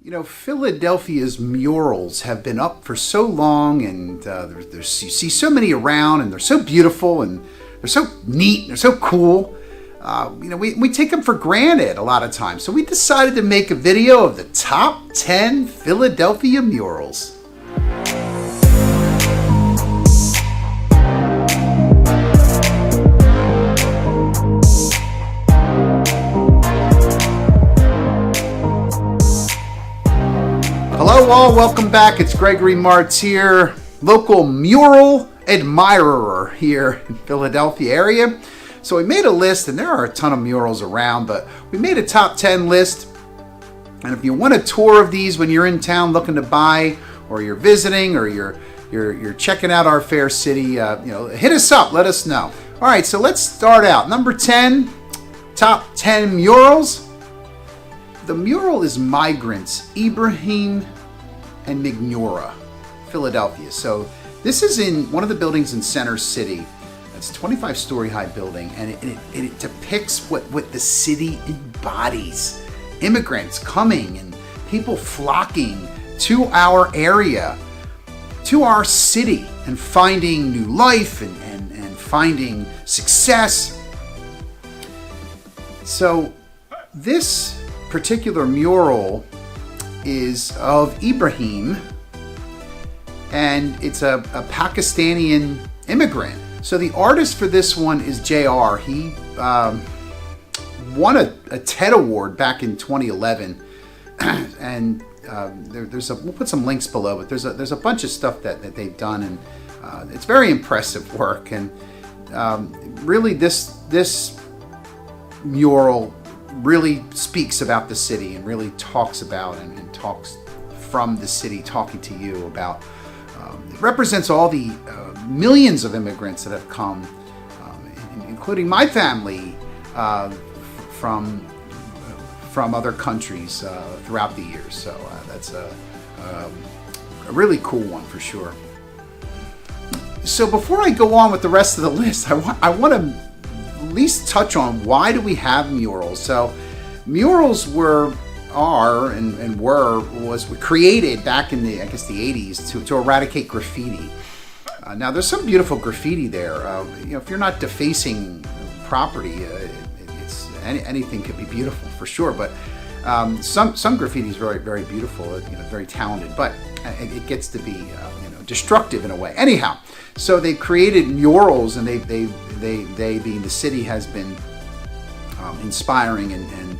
You know, Philadelphia's murals have been up for so long, and you see so many around, and they're so beautiful, and they're so neat, and they're so cool. We take them for granted a lot of times. So we decided to make a video of the top 10 Philadelphia murals. Hello all, welcome back. It's Gregory Martire, local mural admirer here in Philadelphia area. So we made a list, and there are a ton of murals around, but we made a top 10 list. And if you want a tour of these when you're in town looking to buy, or you're visiting, or you're checking out our fair city, hit us up, let us know. All right, so let's start out. Number 10, top 10 murals. The mural is Migrants, Ibrahim and Mignora, Philadelphia. So this is in one of the buildings in Center City. It's a 25-story high building, and it depicts what the city embodies. Immigrants coming and people flocking to our area, to our city, and finding new life and finding success. So this particular mural is of Ibrahim, and it's a Pakistani immigrant. So the artist for this one is JR. He won a TED Award back in 2011, and we'll put some links below, but there's a bunch of stuff that they've done, and it's very impressive work. And really, this mural really speaks about the city and really talks about and talks from the city, talking to you about. It represents all the millions of immigrants that have come, including my family, from other countries throughout the years. So that's a really cool one for sure. So before I go on with the rest of the list, I want to at least touch on why do we have murals. So murals were created back in the 80s to eradicate graffiti. Now there's some beautiful graffiti there. If you're not defacing property, anything could be beautiful for sure. But some graffiti is very, very beautiful. Very talented, but it gets to be destructive in a way. Anyhow, so they created murals, and they being the city has been inspiring and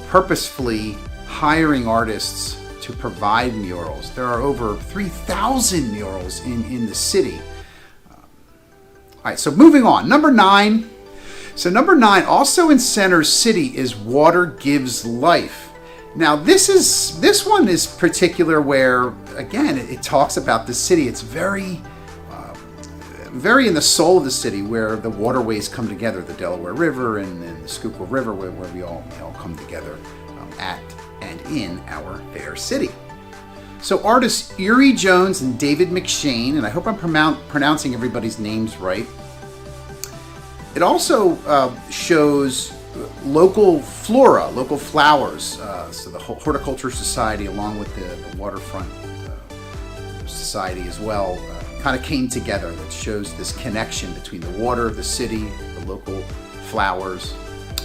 purposefully hiring artists to provide murals. There are over 3,000 murals in the city. All right, so moving on. Number 9. So number 9, also in Center City, is Water Gives Life. Now this one is particular where, again, it talks about the city. It's very in the soul of the city, where the waterways come together, the Delaware River and the Schuylkill River, where we all come together at and in our fair city. So artists Erie Jones and David McShane, and I hope I'm pronouncing everybody's names right. It also shows local flora, local flowers. So the Horticulture Society, along with the Waterfront Society as well, kind of came together. That shows this connection between the water, the city, the local flowers.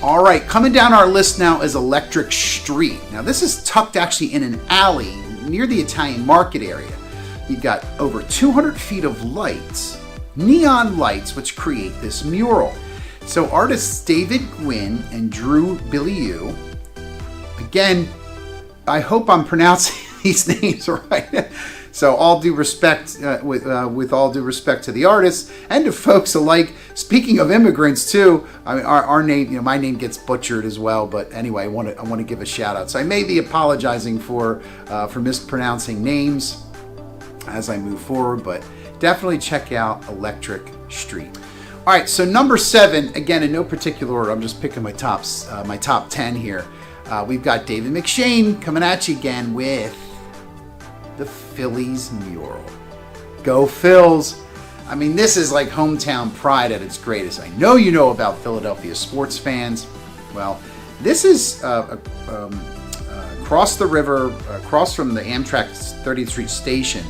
All right, coming down our list now is Electric Street. Now this is tucked actually in an alley near the Italian Market area. You've got over 200 feet of lights, neon lights, which create this mural. So artists David Gwynn and Drew Billiou. Again, I hope I'm pronouncing these names right. So all due respect, with all due respect to the artists and to folks alike. Speaking of immigrants too, I mean, our name, my name gets butchered as well. But anyway, I want to give a shout out. So I may be apologizing for mispronouncing names as I move forward, but definitely check out Electric Street. All right, so number 7, again in no particular order. I'm just picking my top 10 here. We've got David McShane coming at you again with the Phillies mural. Go Phils! I mean, this is like hometown pride at its greatest. I know you know about Philadelphia sports fans. Well, this is across the river, across from the Amtrak 30th Street station,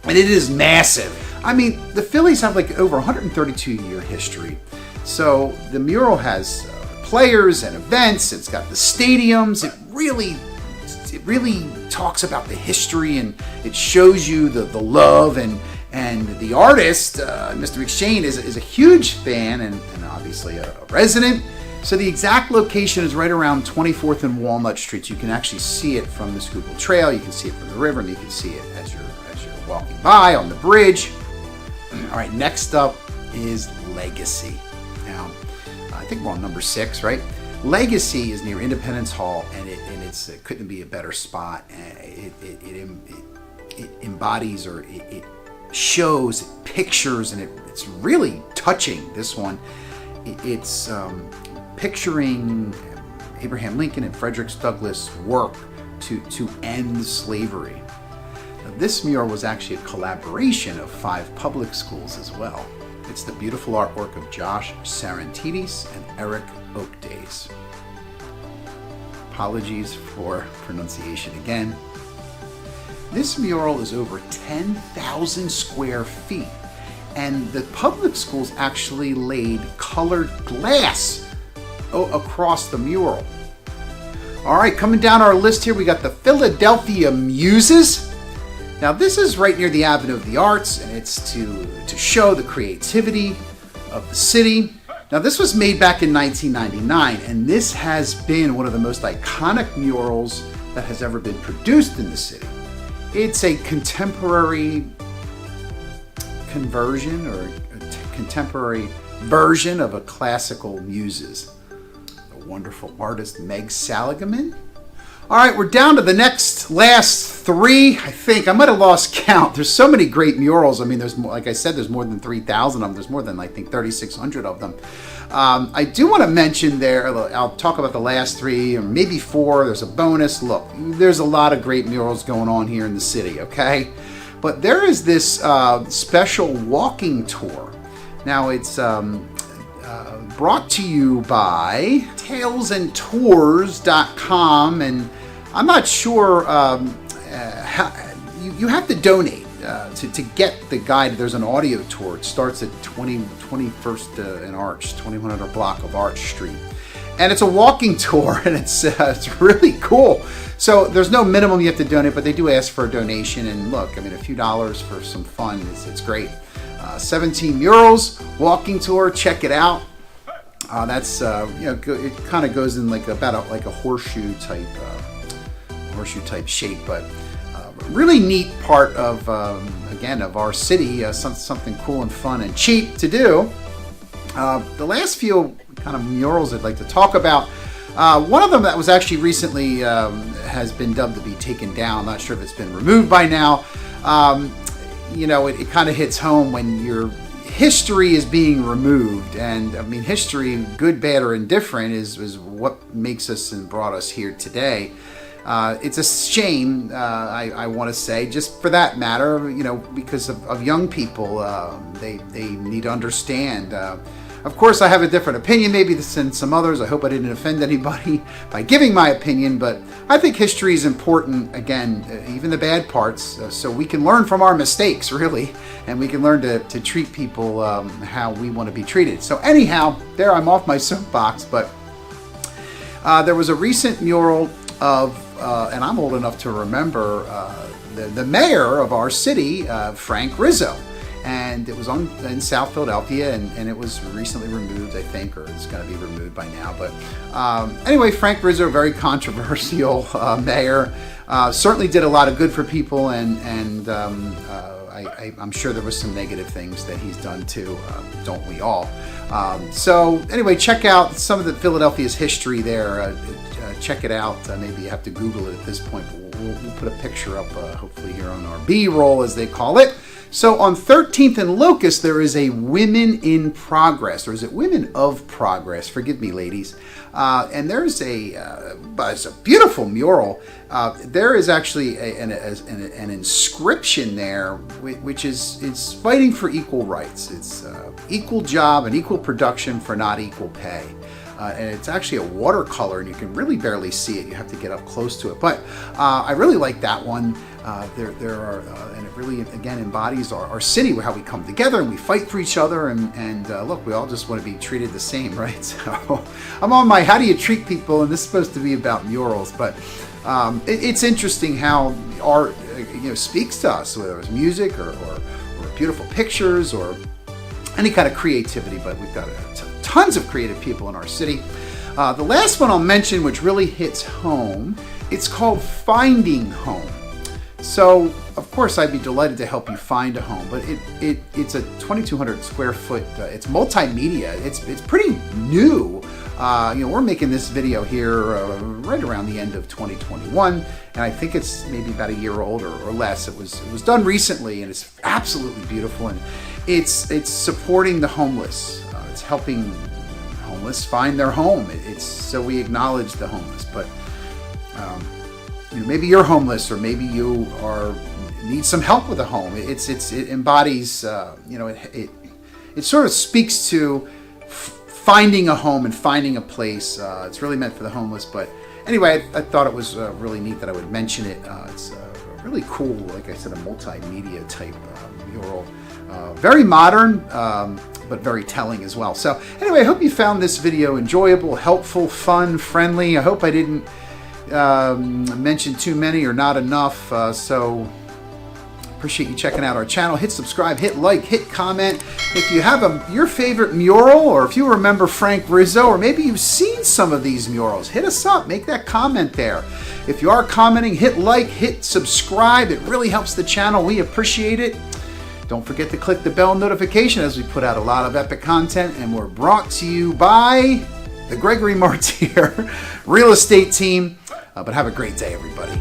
and it is massive. I mean, the Phillies have like over 132-year history. So the mural has players and events. It's got the stadiums. It really talks about the history, and it shows you the love, and the artist, Mr. McShane, is a huge fan and obviously a resident. So the exact location is right around 24th and Walnut Streets. You can actually see it from the Schuylkill Trail. You can see it from the river, and you can see it as you're walking by on the bridge. All right, next up is Legacy. Now, I think we're on number 6, right? Legacy is near Independence Hall, and it couldn't be a better spot. It embodies, or it shows, it pictures, and it's really touching. This one, it's picturing Abraham Lincoln and Frederick Douglass' work to end slavery. Now, this mural was actually a collaboration of 5 public schools as well. It's the beautiful artwork of Josh Sarantidis and Eric Oakdays. Apologies for pronunciation again. This mural is over 10,000 square feet, and the public schools actually laid colored glass across the mural. All right, coming down our list here, we got the Philadelphia Muses. Now, this is right near the Avenue of the Arts, and it's to show the creativity of the city. Now, this was made back in 1999, and this has been one of the most iconic murals that has ever been produced in the city. It's a contemporary conversion, or a contemporary version of a classical Muses. The wonderful artist Meg Saligaman. All right, we're down to the last 3. I think I might have lost count. There's so many great murals. I mean, there's more, like I said, there's more than 3,000 of them. There's more than, I think, 3,600 of them. I do want to mention there, I'll talk about the last 3 or maybe 4. There's a bonus. Look, there's a lot of great murals going on here in the city, okay? But there is this special walking tour. Now, it's brought to you by talesandtours.com, and I'm not sure how you have to donate to get the guide. There's an audio tour. It starts at 21st and Arch, 2100 block of Arch Street, and it's a walking tour, and it's really cool. So there's no minimum you have to donate, but they do ask for a donation. And look, I mean, a few dollars for some fun, it's great. 17 murals, walking tour. Check it out. That's it kind of goes in like a horseshoe type shape, but really neat part of again of our city. Something cool and fun and cheap to do. The last few kind of murals I'd like to talk about. One of them that was actually recently has been dubbed to be taken down. Not sure if it's been removed by now. It kind of hits home when your history is being removed, and I mean, history, good, bad, or indifferent, is what makes us and brought us here today. It's a shame, I want to say, just for that matter, because of young people. They need to understand. Of course, I have a different opinion maybe than some others. I hope I didn't offend anybody by giving my opinion, but I think history is important, again, even the bad parts, so we can learn from our mistakes, really, and we can learn to treat people how we want to be treated. So anyhow, there, I'm off my soapbox, but there was a recent mural of, and I'm old enough to remember, the mayor of our city, Frank Rizzo. And it was in South Philadelphia, and it was recently removed, I think, or it's going to be removed by now. But anyway, Frank Rizzo, very controversial mayor, certainly did a lot of good for people, and I'm sure there was some negative things that he's done too. Don't we all? So anyway, check out some of the Philadelphia's history there. Check it out. Maybe you have to Google it at this point, but we'll put a picture up, hopefully here on our B-roll, as they call it. So on 13th and Locust, there is a Women in Progress, or is it Women of Progress? Forgive me, ladies. And there's it's a beautiful mural. There is actually an inscription there, which is fighting for equal rights. It's equal job and equal production for not equal pay. and it's actually a watercolor, and you can really barely see it. You have to get up close to it. But I really like that one. There are, and it really, again, embodies our city, how we come together and we fight for each other. And look, we all just want to be treated the same, right? So I'm on my how do you treat people, and this is supposed to be about murals. But it's interesting how art, speaks to us, whether it's music or beautiful pictures or any kind of creativity. But we've got tons of creative people in our city. The last one I'll mention, which really hits home, it's called Finding Home. So, of course, I'd be delighted to help you find a home, but it's a 2,200 square foot. It's multimedia. It's pretty new. We're making this video here right around the end of 2021, and I think it's maybe about a year old or less. It was done recently, and it's absolutely beautiful. And it's supporting the homeless. It's helping homeless find their home. It's so we acknowledge the homeless, but. Maybe you're homeless, or maybe you need some help with a home. It embodies, it sort of speaks to finding a home and finding a place. It's really meant for the homeless. But anyway, I thought it was really neat that I would mention it. It's really cool, like I said, a multimedia type mural. Very modern, but very telling as well. So anyway, I hope you found this video enjoyable, helpful, fun, friendly. I hope I didn't mention too many or not enough, so appreciate you checking out our channel. Hit subscribe, hit like, hit comment. If you have your favorite mural, or if you remember Frank Rizzo, or maybe you've seen some of these murals, hit us up, make that comment there. If you are commenting, hit like, hit subscribe. It really helps the channel. We appreciate it. Don't forget to click the bell notification, as we put out a lot of epic content, and we're brought to you by the Gregory Martire real estate team. But have a great day, everybody.